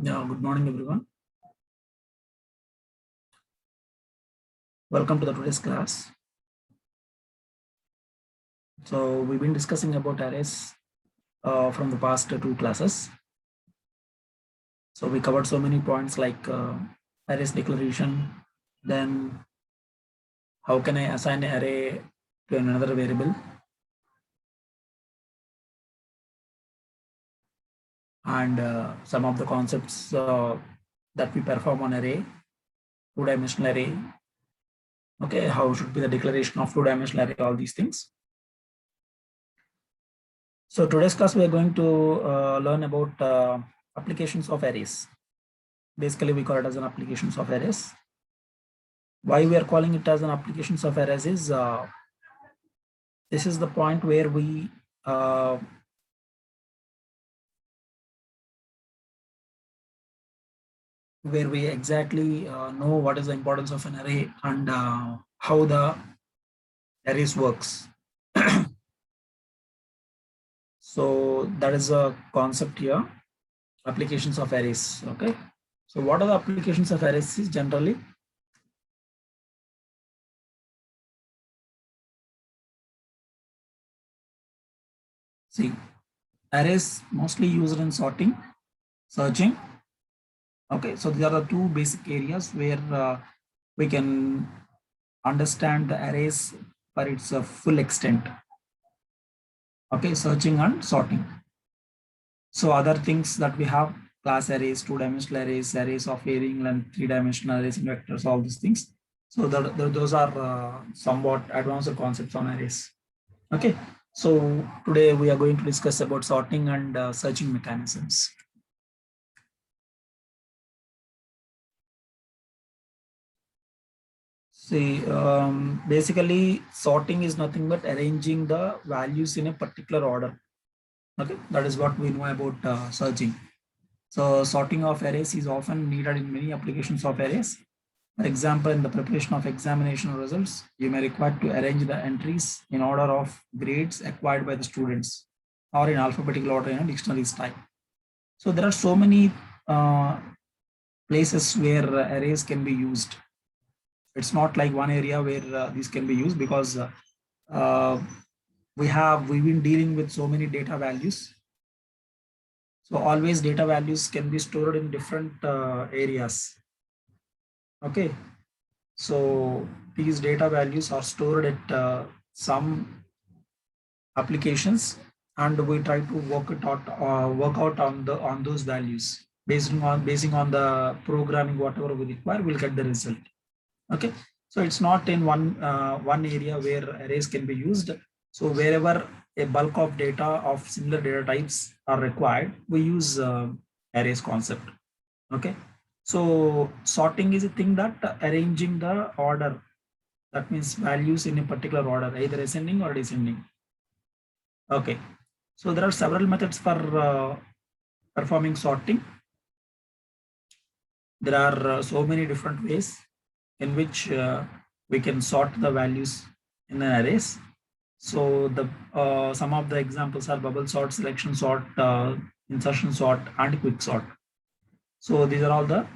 Yeah, good morning, everyone. Welcome to the today's class. So we've been discussing about arrays from the past two classes. So we covered so many points like arrays declaration, then how can I assign an array to another variable, and some of the concepts that we perform on array, two-dimensional array. Okay, how should be the declaration of two-dimensional array, all these things. So today's class we are going to learn about applications of arrays. Basically, we call it as an applications of arrays. Why we are calling it as an applications of arrays is this is the point where we exactly know what is the importance of an array and how the arrays works. So that is a concept here, applications of arrays. Okay. So what are the applications of arrays is generally? See, arrays mostly used in sorting, searching. Okay, so these are the two basic areas where we can understand the arrays for its full extent. Okay, searching and sorting. So other things that we have, class arrays, two-dimensional arrays, arrays of varying length, three-dimensional arrays and vectors, all these things. So those are somewhat advanced concepts on arrays. Okay, so today we are going to discuss about sorting and searching mechanisms. See, basically sorting is nothing but arranging the values in a particular order. Okay, that is what we know about searching. So sorting of arrays is often needed in many applications of arrays. For example, in the preparation of examination results, you may require to arrange the entries in order of grades acquired by the students or in alphabetical order in a dictionary style. So there are so many places where arrays can be used. It's not like one area where these can be used because we've been dealing with so many data values. So always data values can be stored in different areas. Okay, so these data values are stored at some applications, and we try to work out on those values basing on the programming whatever we require. We'll get the result. Okay, so it's not in one area where arrays can be used. So wherever a bulk of data of similar data types are required, we use arrays concept. Okay, so sorting is a thing that arranging the order, that means values in a particular order, either ascending or descending. Okay, so there are several methods for performing sorting. There are so many different ways in which we can sort the values in an arrays. So the some of the examples are bubble sort, selection sort, insertion sort, and quick sort. So these are all the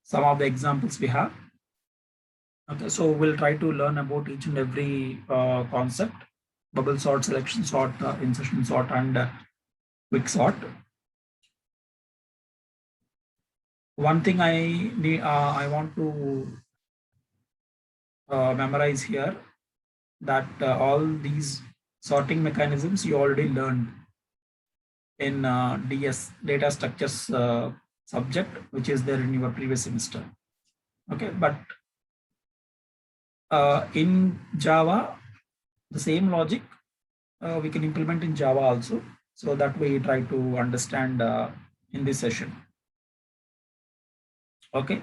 some of the examples we have. Okay, so we'll try to learn about each and every concept: bubble sort, selection sort, insertion sort, and quick sort. One thing I want to memorize here, that all these sorting mechanisms you already learned in DS, data structures subject, which is there in your previous semester. Okay, but in Java, the same logic we can implement in Java also. So that we try to understand in this session. Okay,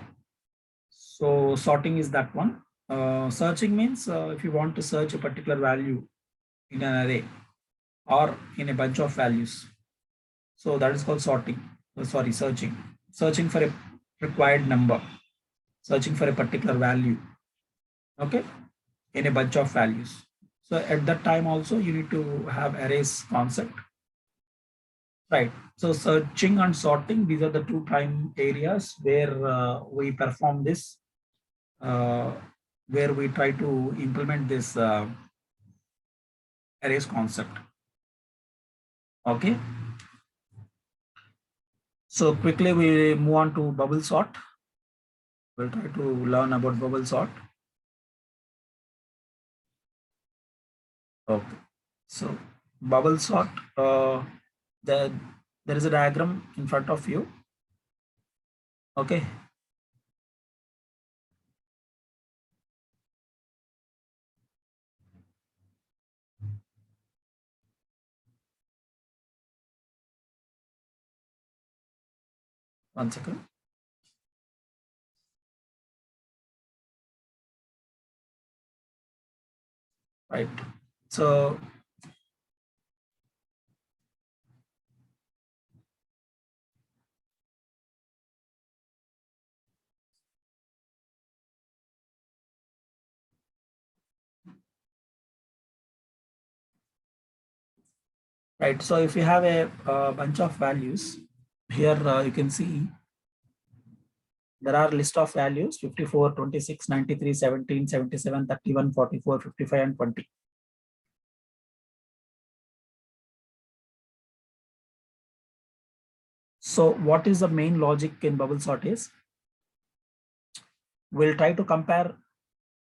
so sorting is that one. Searching means if you want to search a particular value in an array or in a bunch of values, so that is called sorting. Sorry, searching. Searching for a required number, searching for a particular value. Okay, in a bunch of values. So at that time also you need to have arrays concept. Right. So searching and sorting, these are the two prime areas where we perform this, uh, where we try to implement this arrays concept. Okay. So quickly we move on to bubble sort. We'll try to learn about bubble sort. Okay. So bubble sort, the, there is a diagram in front of you. Okay. One second. Right. So right. So if you have a bunch of values here, you can see there are list of values 54, 26, 93, 17, 77, 31, 44, 55, and 20. So what is the main logic in bubble sort is, we'll try to compare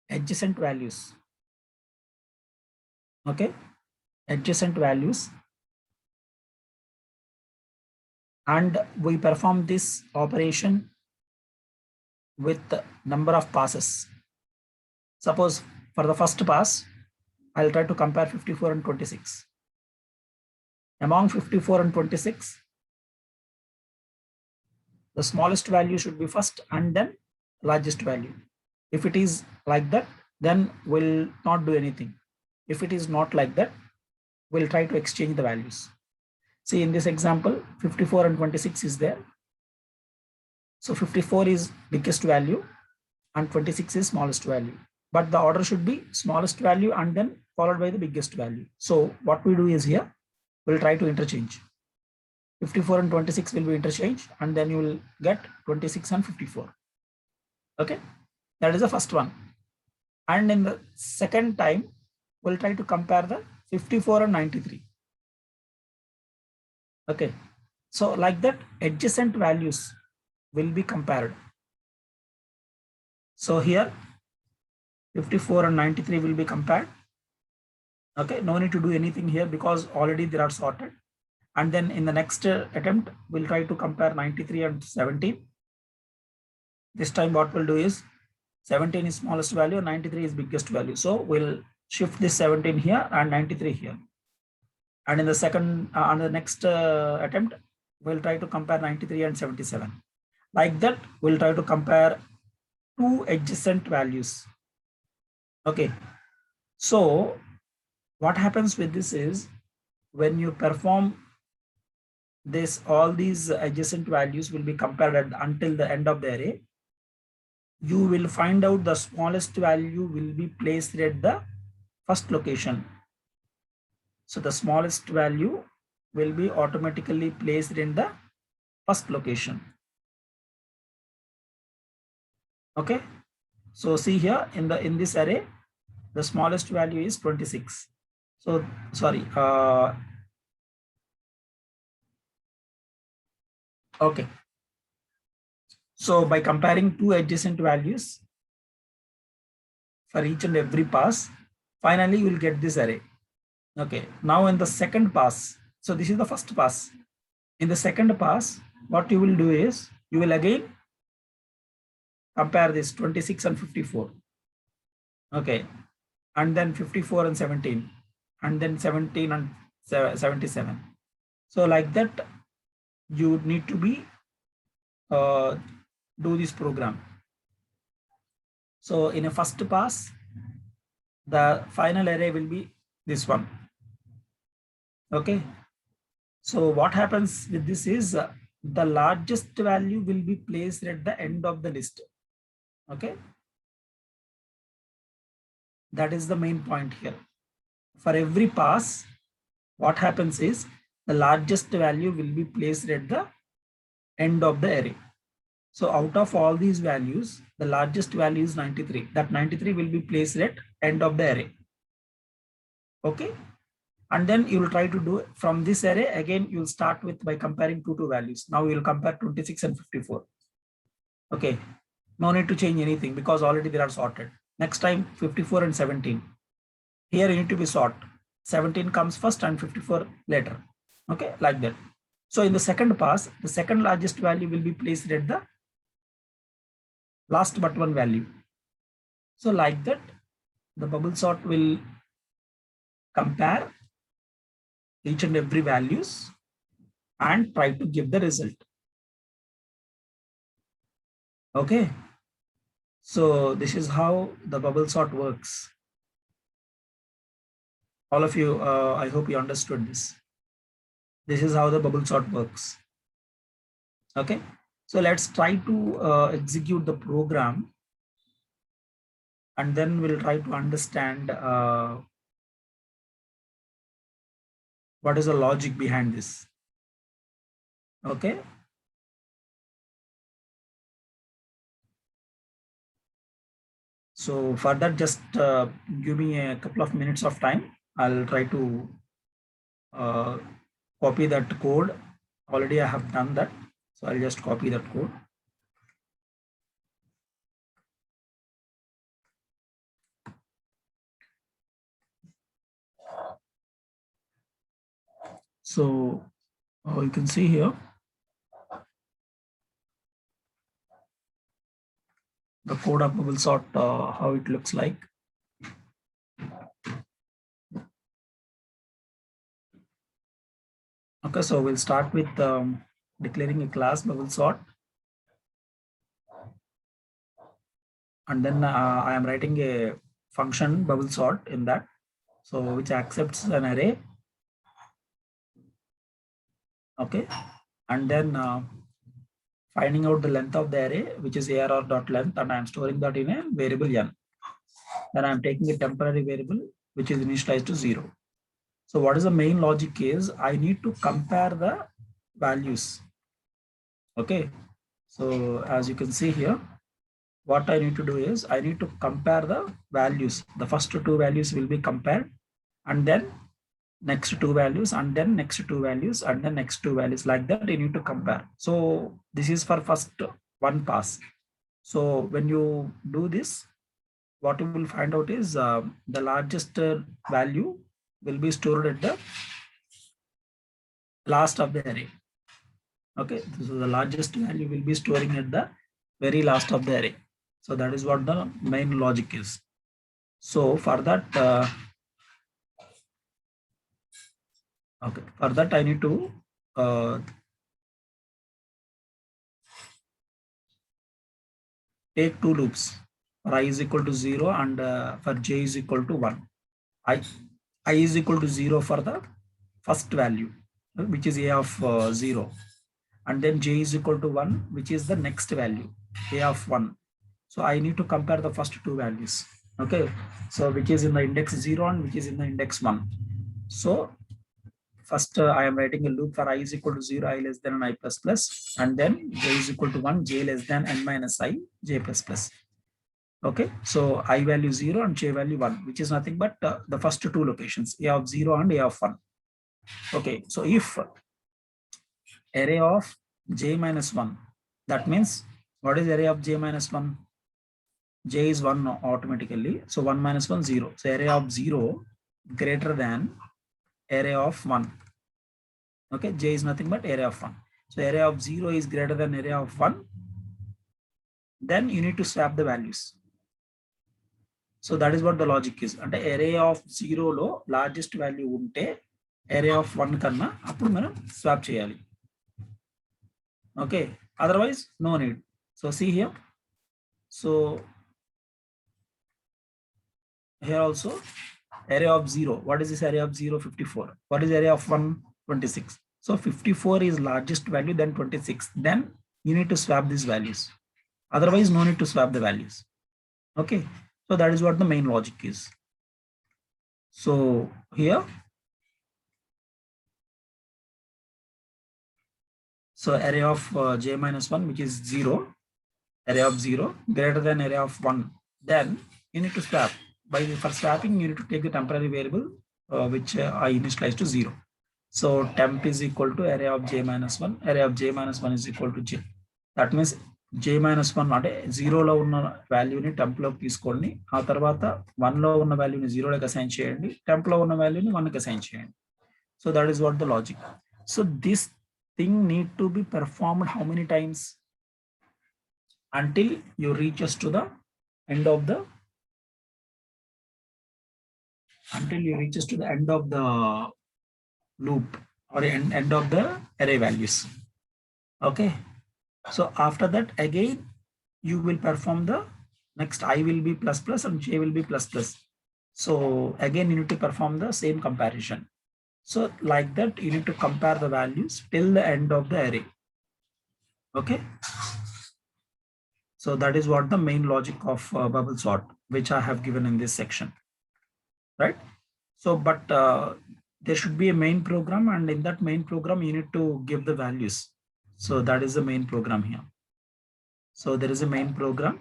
adjacent values. Okay, adjacent values, and we perform this operation with number of passes. Suppose for the first pass, I'll try to compare 54 and 26. Among 54 and 26, the smallest value should be first and then largest value. If it is like that, then we'll not do anything. If it is not like that, we'll try to exchange the values. See, in this example, 54 and 26 is there. So 54 is biggest value and 26 is smallest value. But the order should be smallest value and then followed by the biggest value. So what we do is here, we'll try to interchange. 54 and 26 will be interchanged, and then you will get 26 and 54. Okay, that is the first one. And in the second time, we'll try to compare the 54 and 93. Okay, so like that, adjacent values will be compared. So here 54 and 93 will be compared. Okay, no need to do anything here because already they are sorted. And then in the next attempt, we'll try to compare 93 and 17. This time what we'll do is 17 is smallest value, 93 is biggest value. So we'll shift this 17 here and 93 here. And in the second, on the next attempt, we'll try to compare 93 and 77. Like that, we'll try to compare two adjacent values. Okay. So what happens with this is, when you perform this, all these adjacent values will be compared until the end of the array. You will find out the smallest value will be placed at the first location. So the smallest value will be automatically placed in the first location. Okay. So see here in this array, the smallest value is 26. So sorry. Okay. So by comparing two adjacent values for each and every pass, finally you will get this array. Okay. Now in the second pass, so this is the first pass. In the second pass, what you will do is, you will again compare this 26 and 54. Okay. And then 54 and 17. And then 17 and 77. So like that, you need to be do this program. So in a first pass, the final array will be this one. Okay. So what happens with this is, the largest value will be placed at the end of the list. Okay. That is the main point here. For every pass, what happens is, the largest value will be placed at the end of the array. So out of all these values, the largest value is 93. That 93 will be placed at end of the array. Okay. And then you will try to do from this array. Again, you will start with by comparing two values. Now you will compare 26 and 54. Okay. No need to change anything because already they are sorted. Next time 54 and 17. Here you need to be sort. 17 comes first and 54 later. Okay, like that. So in the second pass, the second largest value will be placed at the last but one value. So like that, the bubble sort will compare each and every values and try to give the result. Okay. So this is how the bubble sort works. All of you, I hope you understood this. This is how the bubble sort works. Okay. So let's try to execute the program, and then we'll try to understand what is the logic behind this. Okay. So for that, just give me a couple of minutes of time. I'll try to copy that code. Already I have done that. So I'll just copy that code. So you can see here the code of bubble sort, how it looks like. Okay, so we'll start with declaring a class bubble sort, and then I am writing a function bubble sort in that, so which accepts an array. Okay, and then finding out the length of the array, which is arr.length, and I'm storing that in a variable n. Then I'm taking a temporary variable which is initialized to 0. So what is the main logic is I need to compare the values. Okay, so as you can see here, what I need to do is I need to compare the values. The first two values will be compared, and then next two values, and then next two values, and then next two values, like that you need to compare. So this is for first one pass. So when you do this, what you will find out is the largest value will be stored at the last of the array. Okay, so the largest value will be storing at the very last of the array. So that is what the main logic is. So for that, okay, for that I need to take two loops. For I is equal to 0 and for j is equal to 1. I is equal to 0 for the first value, which is a of 0. And then j is equal to 1, which is the next value, a of 1. So I need to compare the first two values. Okay, so which is in the index 0 and which is in the index 1. So first I am writing a loop for I is equal to 0, I less than I plus plus, and then j is equal to 1, j less than n minus I, j plus plus. Okay, so I value 0 and j value 1, which is nothing but the first two locations, a of 0 and a of 1. Okay, so if array of j minus 1, that means what is array of j minus 1? J is 1 automatically. So 1 minus 1, 0. So array of 0 greater than array of 1. Okay, j is nothing but array of 1. So array of 0 is greater than array of 1. Then you need to swap the values. So that is what the logic is. And array of 0 lo largest value unte array of 1 kanna appudu manam swap cheyali. Okay, otherwise no need. So see here. So here also array of 0. What is this array of 0? 54. What is array of 1? 26. So 54 is largest value, then 26. Then you need to swap these values. Otherwise, no need to swap the values. Okay. So that is what the main logic is. So here So array of j minus 1, which is 0, array of 0 greater than array of 1. Then you need to swap. For swapping, you need to take the temporary variable which I initialize to 0. So temp is equal to array of j minus 1. Array of j minus 1 is equal to j. That means j minus 1 అంటే 0లో ఉన్న వాల్యూని టెంప్లోకి తీసుకోండి. ఆ తర్వాత 1లో ఉన్న వాల్యూని 0లోకి assign చేయండి. టెంప్లో ఉన్న వాల్యూని 1కి అసైన్ చేయండి. So that is what the logic. So this thing need to be performed how many times? Until you reaches to the end of the loop or end of the array values. Okay. So after that, again, you will perform the next I will be plus plus and j will be plus plus. So again, you need to perform the same comparison. So like that, you need to compare the values till the end of the array. Okay. So that is what the main logic of bubble sort, which I have given in this section. Right. So, but there should be a main program, and in that main program, you need to give the values. So that is the main program here. So there is a main program.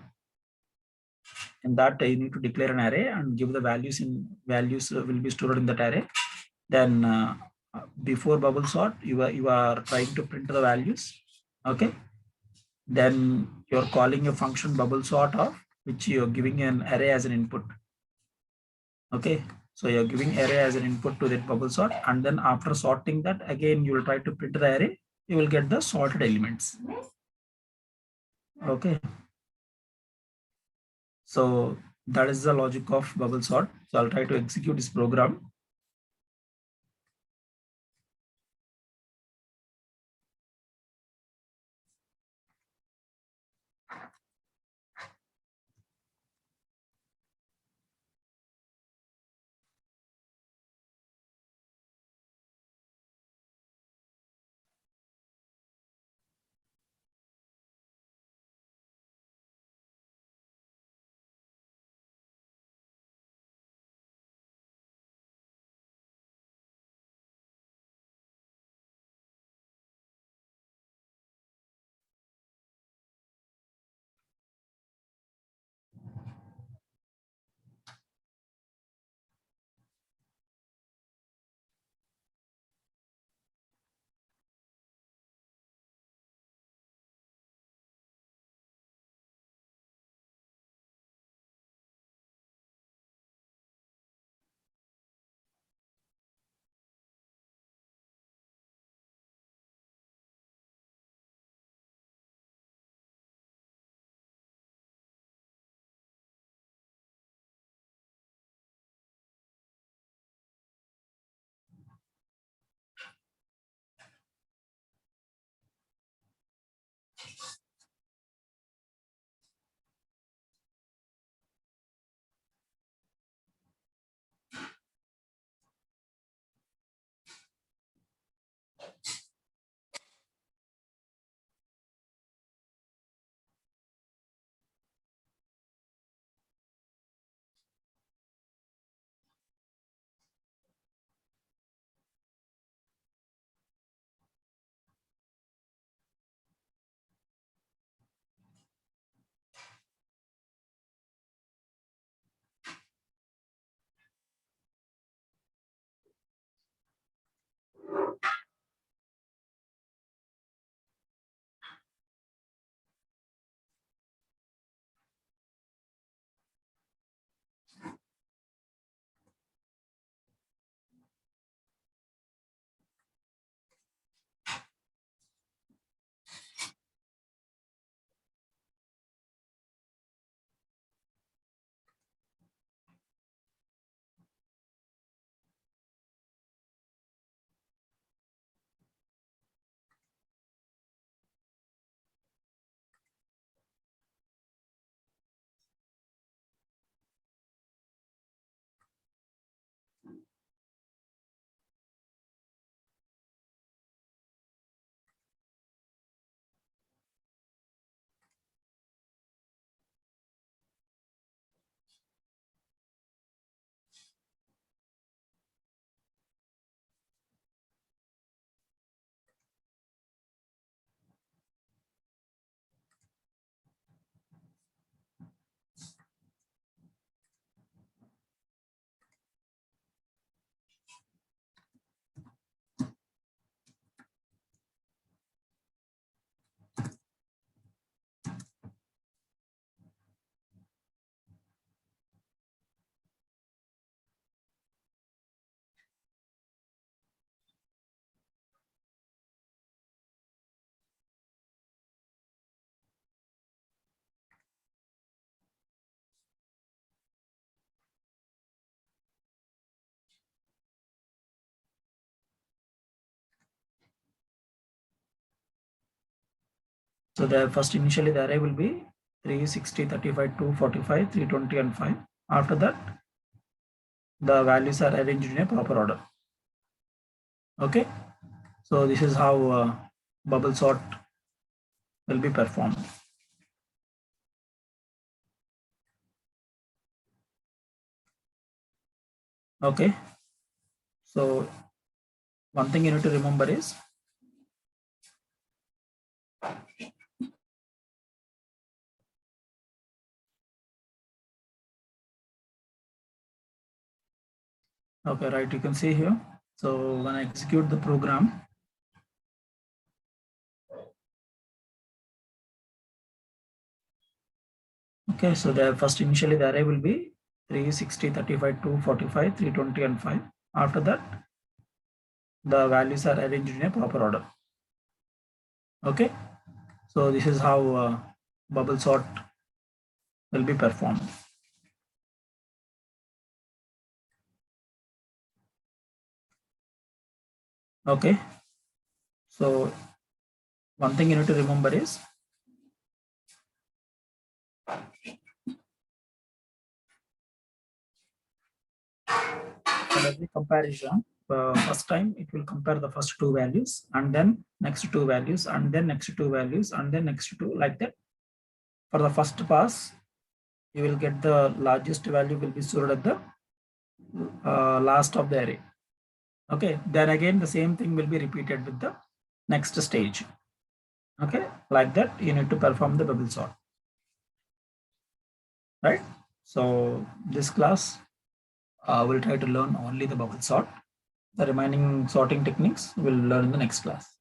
In that you need to declare an array and give the values will be stored in that array. Then before bubble sort, you are trying to print the values. Okay. Then you're calling a function bubble sort of which you're giving an array as an input. Okay. So you're giving array as an input to that bubble sort, and then after sorting that, again you will try to print the array. You will get the sorted elements. Okay. So that is the logic of bubble sort. So I'll try to execute this program. So the first initially the array will be 3, 60, 35, 245, 320 and 5. After that, the values are arranged in a proper order. Okay, so this is how bubble sort will be performed. Okay, so one thing you need to remember is okay, right, you can see here. So when I execute the program, okay, so the first initially the array will be 3, 60, 35, 245, 320 and 5. After that, the values are arranged in a proper order. Okay, so this is how bubble sort will be performed. Okay, so one thing you need to remember is for every comparison, first time it will compare the first two values and then next two values and then next two values and then next two, like that. For the first pass, you will get the largest value will be stored at the last of the array. Okay, then again the same thing will be repeated with the next stage. Okay, like that you need to perform the bubble sort, right? So this class will try to learn only the bubble sort. The remaining sorting techniques we'll learn in the next class.